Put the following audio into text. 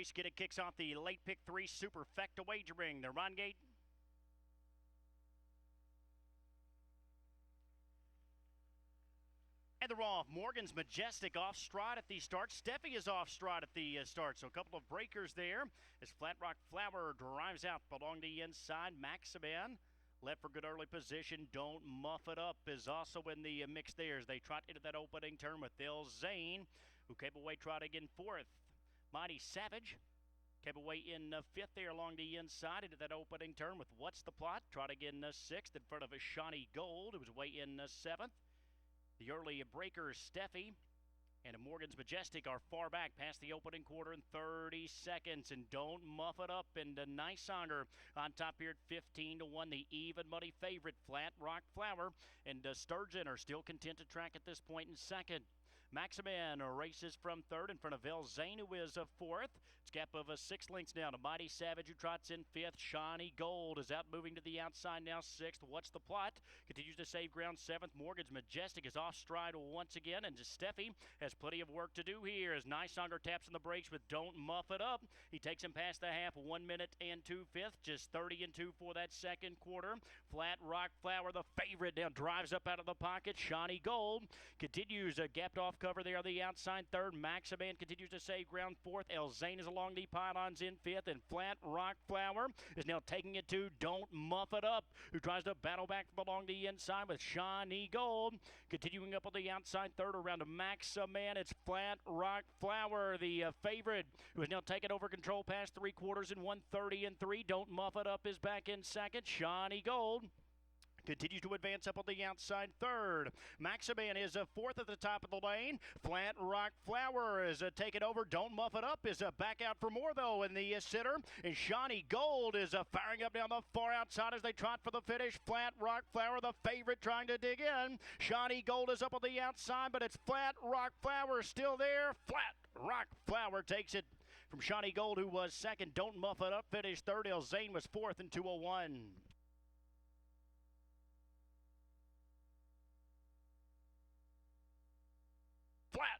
Skidda kicks off the late pick 3 Superfecta wagering. The run gate. And they're off. Morgan's Majestic off stride at the start. Steffi is off stride at the start. So a couple of breakers there as Flat Rock Flower drives out along the inside. Maximan left for good early position. Don't Muff It Up is also in the mix there as they trot into that opening turn with Thil Zane, who came away trotting in fourth. Mighty Savage came away in fifth there along the inside into that opening turn with What's the Plot, trotting in sixth in front of Shawnee Gold, who was away in seventh. The early breaker, Steffi, and Morgan's Majestic are far back past the opening quarter in 30 seconds. And Don't Muff It Up and Nicehonger on top here at 15-1. The even money favorite, Flat Rock Flower, and Sturgeon are still content to track at this point in second. Maximan races from third in front of Thil Zane, who is fourth. It's a gap of 6 lengths now to Mighty Savage, who trots in fifth. Shawnee Gold is out moving to the outside now, sixth. What's the Plot continues to save ground, seventh. Morgan's Majestic is off stride once again, and Steffi has plenty of work to do here as Nicehonger taps on the brakes with Don't Muff It Up. He takes him past the half, 1 minute and 2/5, just 30-2 for that second quarter. Flat Rock Flower, the favorite, now drives up out of the pocket. Shawnee Gold continues gapped off cover there on the outside third. Maximan continues to save ground fourth. Thil Zane is along the pylons in fifth, and Flat Rock Flower is now taking it to Don't Muff It Up, who tries to battle back along the inside with Shawnee Gold. Continuing up on the outside third around to Maximan. It's Flat Rock Flower, the favorite, who is now taking over control past 3/4 in 1:30-3. Don't Muff It Up is back in second. Shawnee Gold continues to advance up on the outside third. Maximan is fourth at the top of the lane. Flat Rock Flower is taking over. Don't Muff It Up is back out for more, though, in the center. And Shawnee Gold is firing up down the far outside as they trot for the finish. Flat Rock Flower, the favorite, trying to dig in. Shawnee Gold is up on the outside, but it's Flat Rock Flower still there. Flat Rock Flower takes it from Shawnee Gold, who was second. Don't Muff It Up finished third. Thil Zane was fourth in 2:01.